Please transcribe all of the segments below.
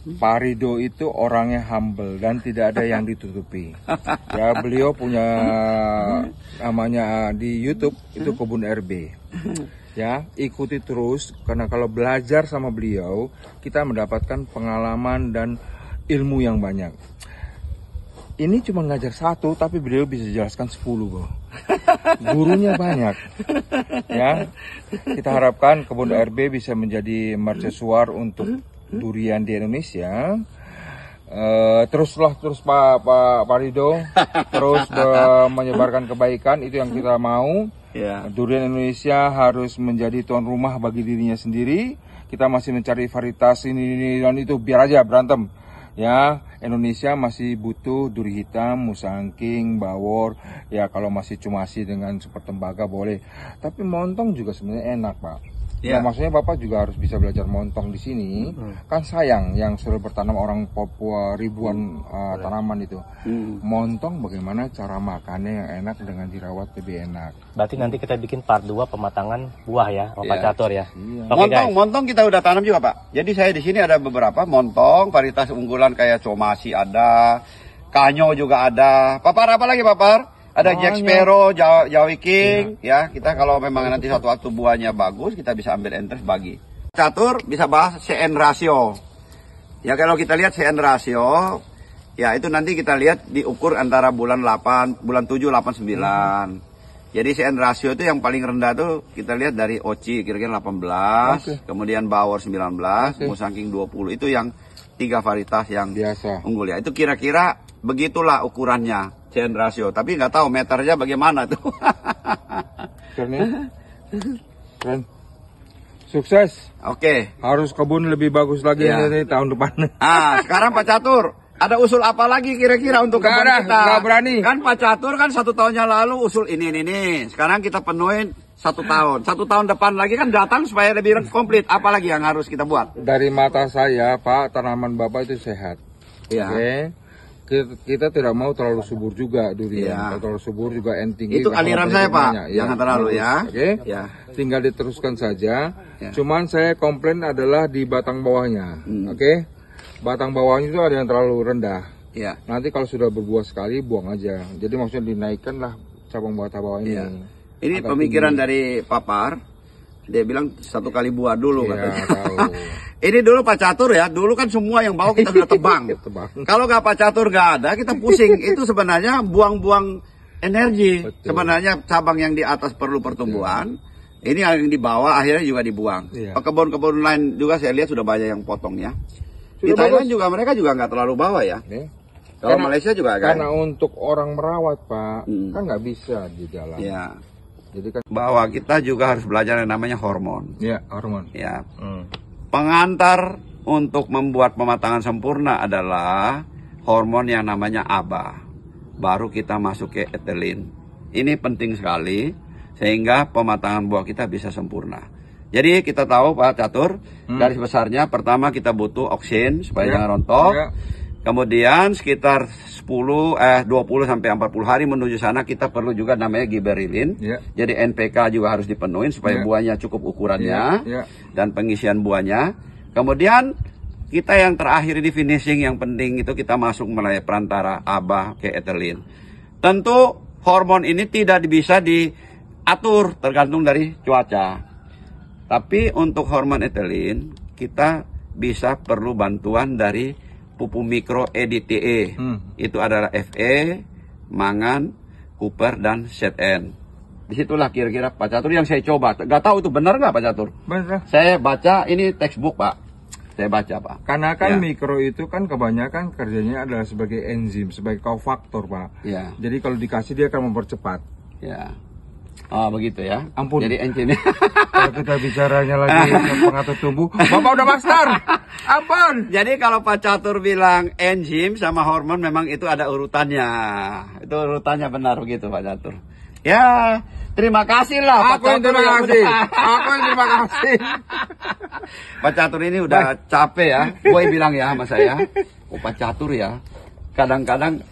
Pak Ridho itu orangnya humble dan tidak ada yang ditutupi. Ya, beliau punya namanya di YouTube itu Kebun RB. Ya, ikuti terus karena kalau belajar sama beliau kita mendapatkan pengalaman dan ilmu yang banyak. Ini cuma ngajar satu tapi beliau bisa jelaskan 10, bro. Gurunya banyak. Ya, kita harapkan Kebun RB bisa menjadi mercusuar untuk durian di Indonesia. Terus Pak Ridho terus menyebarkan kebaikan, itu yang kita mau. Durian Indonesia harus menjadi tuan rumah bagi dirinya sendiri. Kita masih mencari varietas ini dan itu, biar aja berantem. Ya, Indonesia masih butuh duri hitam, musangking, bawor. Ya, kalau masih cumasi dengan super tembaga boleh. Tapi montong juga sebenarnya enak, Pak. Nah, maksudnya Bapak juga harus bisa belajar montong di sini. Kan sayang yang sudah bertanam orang Papua ribuan tanaman itu. Montong bagaimana cara makannya yang enak dengan dirawat lebih enak. Berarti nanti kita bikin part 2 pematangan buah ya, Pak Catur ya. Montong kita udah tanam juga, Pak. Jadi saya di sini ada beberapa montong, varietas unggulan kayak Comasi ada, Kanyo juga ada. Papar apa lagi, Papar? Ada Jack Sparrow, Jawi King, ya. Kita kalau memang nanti satu waktu buahnya bagus, kita bisa ambil interest bagi. Catur bisa bahas CN ratio. Ya, kalau kita lihat CN ratio, ya itu nanti kita lihat diukur antara bulan 8, bulan 7, 8, 9. Jadi CN ratio itu yang paling rendah tuh kita lihat dari Oci kira-kira 18, kemudian Bawor 19, Musangking 20. Itu yang 3 varietas yang biasa unggul ya. Itu kira-kira begitulah ukurannya CN ratio. Tapi nggak tahu meternya bagaimana tuh. Keren. Sukses. Oke. Harus kebun lebih bagus lagi ini tahun depan. Sekarang Pak Catur, ada usul apa lagi kira-kira untuk kebun kita? Nggak berani. Kan Pak Catur kan 1 tahunnya lalu usul ini. Sekarang kita penuhin 1 tahun. 1 tahun depan lagi kan datang supaya lebih komplit. Apalagi yang harus kita buat? Dari mata saya, Pak, tanaman Bapak itu sehat. Iya. Oke. Kita tidak mau terlalu subur juga durian. Kalau terlalu subur juga tinggi. Itu aliran saya, Pak. Jangan terlalu ya. Oke. Tinggal diteruskan saja. Cuman saya komplain adalah di batang bawahnya. Oke. Batang bawahnya itu ada yang terlalu rendah. Nanti kalau sudah berbuah sekali buang aja. Jadi maksudnya dinaikkanlah cabang batang bawah ini. Ini pemikiran dari Papar. Dia bilang 1 kali buah dulu katanya. Ini dulu Pak Catur ya, dulu kan semua yang bawah kita sudah tebang. Kalau nggak Pak Catur nggak ada, kita pusing. Itu sebenarnya buang-buang energi. Sebenarnya cabang yang di atas perlu pertumbuhan. Ini yang di bawah akhirnya juga dibuang. Kebun-kebun lain juga saya lihat sudah banyak yang potong ya. Di Thailand juga mereka juga nggak terlalu bawah ya. Kalau Malaysia juga agak. Karena untuk orang merawat, Pak, kan nggak bisa di dalam. Jadi kan bahwa kita juga harus belajar yang namanya hormon. Hormon. Pengantar untuk membuat pematangan sempurna adalah hormon yang namanya ABA. Baru kita masuk ke ethylene. Ini penting sekali sehingga pematangan buah kita bisa sempurna. Jadi kita tahu Pak Catur, garis besarnya pertama kita butuh oksin supaya jangan rontok. Kemudian sekitar 20 sampai 40 hari menuju sana kita perlu juga namanya giberillin. Jadi NPK juga harus dipenuhin supaya buahnya cukup ukurannya dan pengisian buahnya. Kemudian kita yang terakhir di finishing yang penting itu kita masuk melalui perantara ABA ke ethylene. Tentu hormon ini tidak bisa diatur tergantung dari cuaca. Tapi untuk hormon ethylene kita bisa perlu bantuan dari pupuk mikro EDTA. Itu adalah Fe, mangan, Cooper, dan ZN. Disitulah kira-kira Pak Catur yang saya coba. Gak tahu itu benar nggak Pak Catur? Benar. Saya baca ini textbook Pak. Saya baca Pak. Karena kan mikro itu kan kebanyakan kerjanya adalah sebagai enzim, sebagai kofaktor Pak. Jadi kalau dikasih dia akan mempercepat. Oh begitu ya. Ampun. Jadi enzimnya. Kalau kita bicaranya lagi pengatur tubuh, Bapak udah master. Ampun. Jadi kalau Pak Catur bilang enzim sama hormon memang itu ada urutannya. Itu urutannya benar begitu Pak Catur. Ya, terima kasih lah. Aku yang terima kasih. Aku yang terima kasih. Pak Catur ini udah capek ya. Boy bilang ya sama saya, Pak Catur ya, kadang-kadang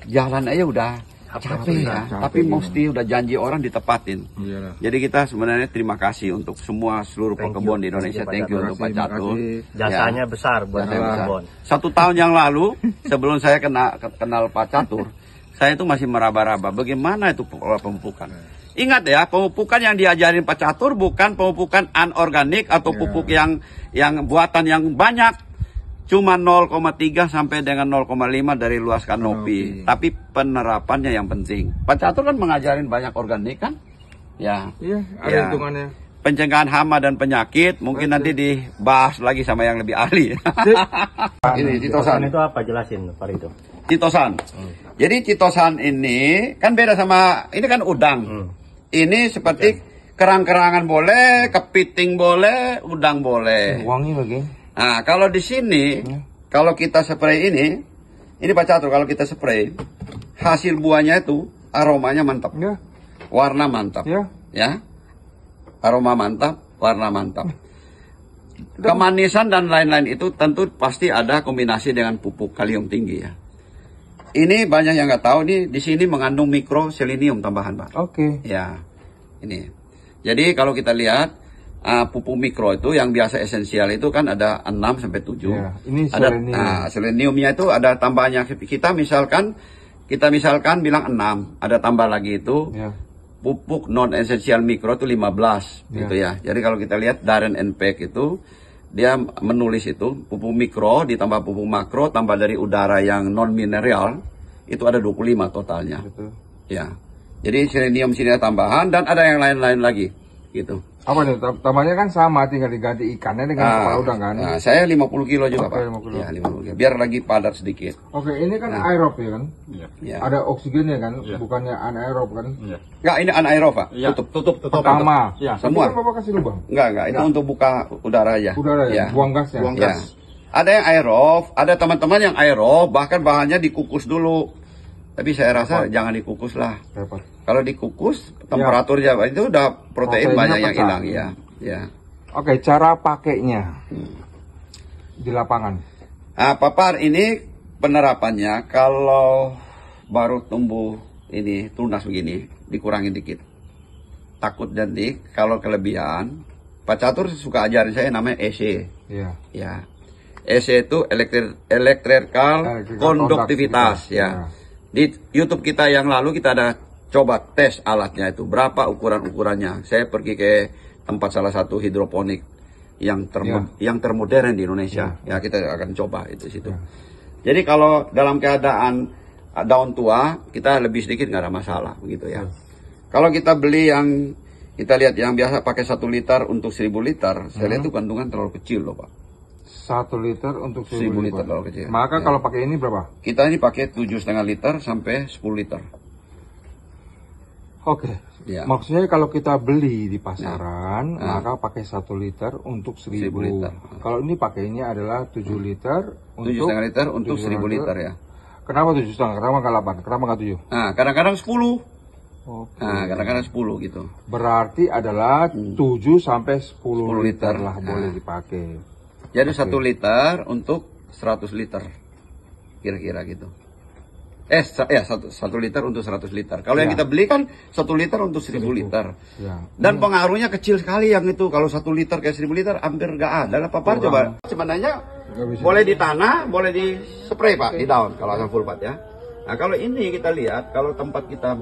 jalan aja udah capek ya. Tapi mesti udah janji orang ditepatin. Iyalah. Jadi kita sebenarnya terima kasih untuk semua seluruh pekebun di Indonesia. Thank you untuk Pak Catur. Jasanya besar buat kebun. 1 tahun yang lalu sebelum saya kenal Pak Catur, saya itu masih meraba-raba bagaimana itu pola pemupukan. Ingat ya, pemupukan yang diajarin Pak Catur bukan pemupukan anorganik atau pupuk yang buatan yang banyak. Cuma 0,3 sampai dengan 0,5 dari luas kanopi. Tapi penerapannya yang penting. Pak Catur kan mengajarin banyak organik kan? Ya. Iya, ada hitungannya. Pencegahan hama dan penyakit mungkin nanti dibahas lagi sama yang lebih ahli. Ini citosan. Itu apa, jelasin Pak itu? Citosan. Jadi citosan ini kan beda sama ini kan udang. Ini seperti kerang-kerangan boleh, kepiting boleh, udang boleh. Wangi lagi. Nah, kalau di sini, kalau kita spray ini Pak Catur, kalau kita spray, hasil buahnya itu aromanya mantap, Ya. warna mantap, Ya. aroma mantap, warna mantap. Kemanisan dan lain-lain itu tentu pasti ada kombinasi dengan pupuk kalium tinggi ya. Ini banyak yang nggak tahu nih, di sini mengandung mikroselenium tambahan Pak. Oke. Ya, ini. Jadi kalau kita lihat pupuk mikro itu yang biasa esensial itu kan ada 6 sampai 7. Ya, ini ada selenium. seleniumnya itu ada tambahannya. Kita misalkan bilang 6, ada tambah lagi itu. Ya. Pupuk non esensial mikro itu 15 gitu ya. Jadi kalau kita lihat Darren and Peck itu dia menulis itu pupuk mikro ditambah pupuk makro tambah dari udara yang non mineral itu ada 25 totalnya. Betul. Ya. Jadi selenium sini ada tambahan dan ada yang lain-lain lagi gitu. Apa nih? Tambahnya kan sama, tinggal diganti ikannya dengan kepala udang kan? Nah, saya 50 kilo juga Oke, Pak. 50. Ya, 50 kilo. Biar lagi padat sedikit. Oke, ini kan aerob ya kan? Ya. Ada oksigennya kan? Bukannya anaerob kan? Enggak, ini anaerob Pak. Tutup. Pertama. Semua. Tapi kan Bapak kasih lubang. Enggak. Itu untuk buka udara aja. Udara ya? Buang gasnya? Ya. Ada yang aerob, ada teman-teman yang aerob, bahkan bahannya dikukus dulu. Tapi saya rasa jangan dikukus lah. Repot. Kalau dikukus, temperaturnya itu udah protein Proteinnya banyak yang pecah. hilang ya. Ya. Oke, cara pakainya di lapangan. Nah, papar ini penerapannya kalau baru tumbuh ini tunas begini, dikurangin dikit. Takut nanti kalau kelebihan, Pak Catur suka ajarin saya namanya EC. Iya. Ya. EC itu electrical konduktivitas ya. Di YouTube kita yang lalu kita ada coba tes alatnya itu berapa ukurannya. Saya pergi ke tempat salah satu hidroponik yang termodern di Indonesia. Ya kita akan coba itu situ. Jadi kalau dalam keadaan daun tua kita lebih sedikit nggak ada masalah begitu ya. Kalau kita beli yang kita lihat yang biasa pakai 1 liter untuk 1000 liter, saya lihat itu kandungan terlalu kecil loh Pak. 1 liter untuk 1000 liter terlalu kecil. Maka kalau pakai ini berapa? Kita ini pakai 7,5 liter sampai 10 liter. Oke. Ya. Maksudnya kalau kita beli di pasaran, maka pakai 1 liter untuk 1000 liter. Kalau ini pakainya adalah 7 liter untuk 7,5 liter untuk 1000 liter ya. Kenapa 7,5? Kenapa nggak 8? Kenapa nggak 7? Nah, kadang-kadang 10. Oke. Nah, kadang-kadang 10 gitu. Berarti adalah 7 sampai 10 liter liter. lah boleh dipakai. Jadi 1 liter untuk 100 liter. Kira-kira gitu. 1 liter untuk 100 liter. Kalau yang kita beli kan 1 liter untuk 1000 liter. Ya. Dan pengaruhnya kecil sekali yang itu. Kalau 1 liter kayak 1000 liter hampir nggak ada lah papar coba. Sebenarnya boleh di tanah, boleh di spray Pak, di daun kalau asam sulfat ya. Nah, kalau ini kita lihat kalau tempat kita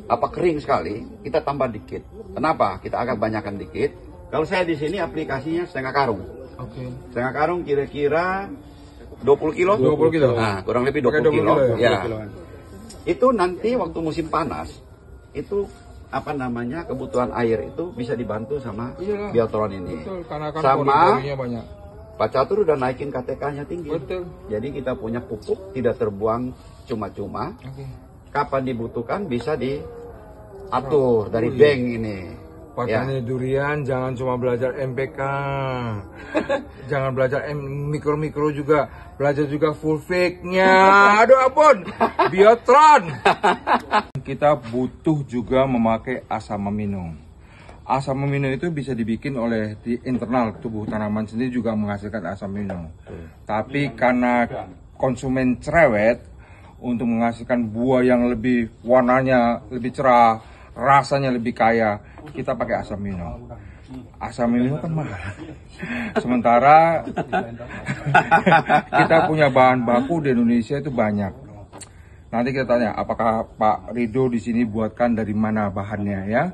apa kering sekali, kita tambah dikit. Kenapa? Kita agak banyakkan dikit. Kalau saya di sini aplikasinya setengah karung. Oke. Setengah karung kira-kira 20 kilo. 20 kilo. Nah, kurang lebih 20 kilo. ya? Ya. Itu nanti waktu musim panas, itu kebutuhan air itu bisa dibantu sama Iyalah. biotron ini. Betul, karena kan Sama pori-porinya banyak. Pak Catur udah naikin KTK-nya tinggi. Betul. Jadi kita punya pupuk tidak terbuang cuma-cuma. Oke. Kapan dibutuhkan bisa diatur dari bank ini. Pak Tani Durian jangan cuma belajar MPK. Jangan belajar mikro-mikro juga. Belajar juga full fake-nya. Aduh ampun. Biotron. Kita butuh juga memakai asam amino. Asam amino itu bisa dibikin oleh di internal tubuh tanaman sendiri juga menghasilkan asam amino. Tapi karena konsumen cerewet, untuk menghasilkan buah yang lebih warnanya lebih cerah, rasanya lebih kaya, kita pakai asam amino. Asam amino kan mahal. Sementara kita punya bahan baku di Indonesia itu banyak. Nanti kita tanya, apakah Pak Ridho di sini buatkan dari mana bahannya ya?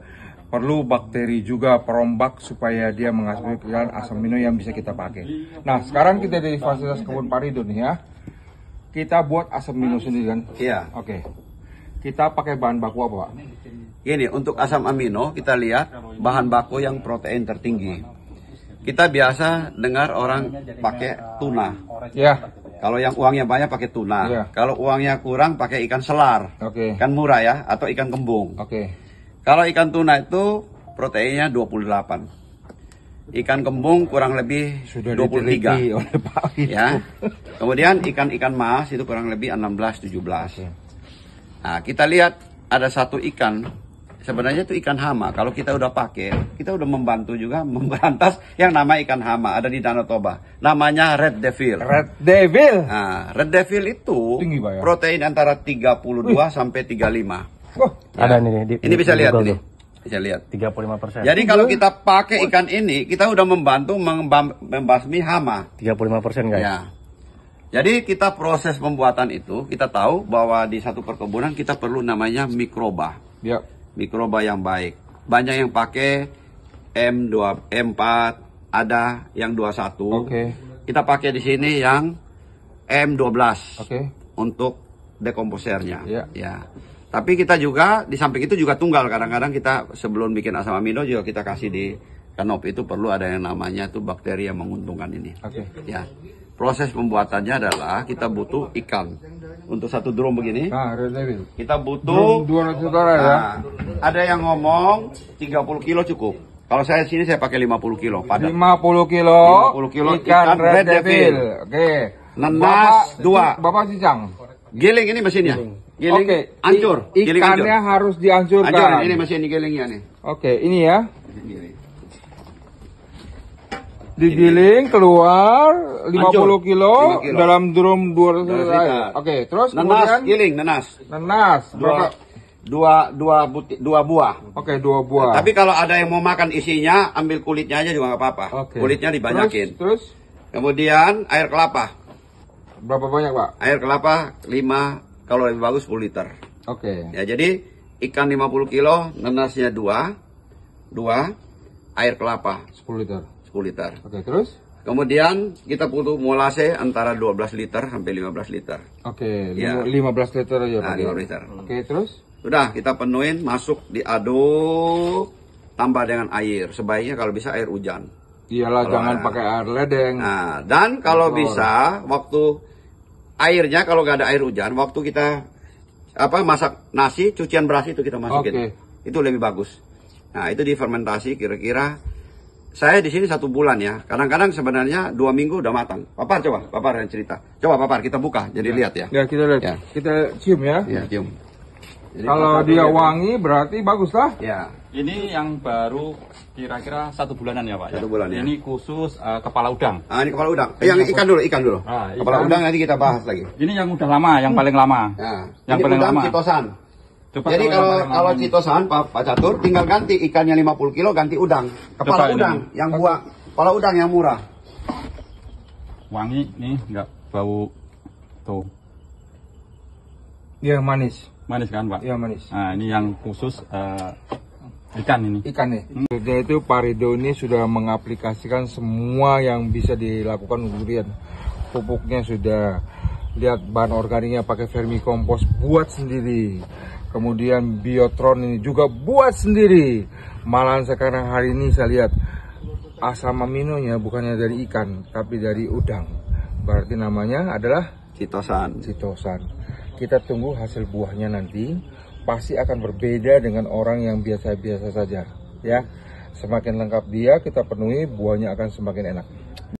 Perlu bakteri juga perombak supaya dia menghasilkan asam amino yang bisa kita pakai. Nah, sekarang kita di fasilitas kebun Pak Ridho nih ya. Kita buat asam amino sendiri kan? Iya. Oke. Kita pakai bahan baku apa, Pak? Gini, untuk asam amino kita lihat bahan baku yang protein tertinggi. Kita biasa dengar orang pakai tuna. Ya. Kalau yang uangnya banyak pakai tuna. Iya. Kalau uangnya kurang pakai ikan selar. Oke. Kan murah ya, atau ikan kembung. Oke. Kalau ikan tuna itu proteinnya 28. Ikan kembung kurang lebih Sudah 23. diteliti oleh Pak Ridho. Ya. Kemudian ikan-ikan mas itu kurang lebih 16-17. Nah, kita lihat ada satu ikan. Sebenarnya itu ikan hama. Kalau kita udah pakai, kita udah membantu juga memberantas yang nama ikan hama. Ada di Danau Toba. Namanya Red Devil. Red Devil. Nah, Red Devil itu Tinggi, Pak, ya? protein antara 32 sampai 35. Wah, Ada nih. Ini bisa lihat Google ini. tuh. Bisa lihat. 35%. Jadi kalau kita pakai ikan ini, kita udah membantu membasmi hama. 35% guys. Ya. Jadi kita proses pembuatan itu, kita tahu bahwa di satu perkebunan kita perlu namanya mikroba. ya. Mikroba yang baik. Banyak yang pakai M2, M4, ada yang 21. Oke. Kita pakai di sini yang M12 Oke. untuk dekomposernya. Ya. Ya. Tapi kita juga di samping itu juga tunggal. Kadang-kadang kita sebelum bikin asam amino juga kita kasih di kanop itu perlu ada yang namanya tuh bakteri yang menguntungkan ini. Oke. Ya. Proses pembuatannya adalah kita butuh ikan. Untuk satu drum begini, Nah, Red Devil. kita butuh 200 dolar ya. nah, ada yang ngomong 30 kilo cukup. Kalau saya sini saya pakai 50 kilo padat. 50 kilo, 50 kilo ikan Red Devil. Oke. Nanas, dua. Bapak Cicang. Giling ini mesinnya. Giling Oke. hancur. Giling hancur. Ikannya harus dihancurkan. Hancur, ini mesin gilingnya nih. Oke, ini ya. Giling. Digiling keluar 50 Hancur. kilo 5 kilo. dalam drum 200 200 liter. liter. Oke, terus Nanas, kemudian giling, nanas. nanas. Berapa? Dua buah. Oke, 2 buah. Tapi kalau ada yang mau makan isinya, ambil kulitnya aja juga nggak apa-apa. Oke. Kulitnya dibanyakin. Terus Kemudian air kelapa. berapa banyak, Pak? Air kelapa 5, kalau lebih bagus 10 liter. Oke. Ya, jadi ikan 50 kilo, nanasnya 2, air kelapa 10 liter. 10 liter. Oke, terus? Kemudian kita butuh molase antara 12 liter sampai 15 liter. Oke, Ya. 15 liter aja Nah, pakai. 15 liter. Oke, terus? Sudah, kita penuhin, masuk, diaduk, tambah dengan air. Sebaiknya kalau bisa air hujan. Iyalah, Kalau jangan ada- pakai air ledeng. Nah, dan kalau Betul. bisa, waktu airnya kalau nggak ada air hujan, waktu kita masak nasi, cucian beras itu kita masukin. Oke. Itu lebih bagus. Nah, itu difermentasi kira-kira. Saya di sini 1 bulan ya. Kadang-kadang sebenarnya 2 minggu udah matang. Papar coba, Papar yang cerita. Coba Papar kita buka, jadi lihat ya. Ya, kita lihat. Ya. Kita cium ya. Ya, cium. Jadi Kalau Papar dia lihat. wangi berarti bagus lah. Ya. Ini yang baru kira-kira 1 bulanan ya Pak. 1 bulan, ya. Ini khusus kepala udang. Ah, ini kepala udang. Yang ikan dulu, ikan dulu. Ah, ikan. Kepala udang nanti kita bahas lagi. Ini yang udah lama, yang paling lama. Nah, Yang ini paling udang lama. citosan. Coba Jadi yang paling lama kalau ini. citosan Pak Catur tinggal ganti ikannya 50 kilo ganti udang. Kepala Coba ini. udang yang buah. Kepala udang yang murah. Wangi nih, nggak bau tuh. Iya, manis. Manis kan Pak? Iya, manis. Nah, ini yang khusus ikan ini. Ikan nih. Jadi itu Pak Ridho ini sudah mengaplikasikan semua yang bisa dilakukan durian. Pupuknya sudah, lihat bahan organiknya pakai vermikompos buat sendiri. Kemudian biotron ini juga buat sendiri. Malahan sekarang hari ini saya lihat asam aminonya bukannya dari ikan tapi dari udang. Berarti namanya adalah Citosan. citosan. Kita tunggu hasil buahnya nanti, pasti akan berbeda dengan orang yang biasa-biasa saja, ya. Semakin lengkap dia, kita penuhi, buahnya akan semakin enak.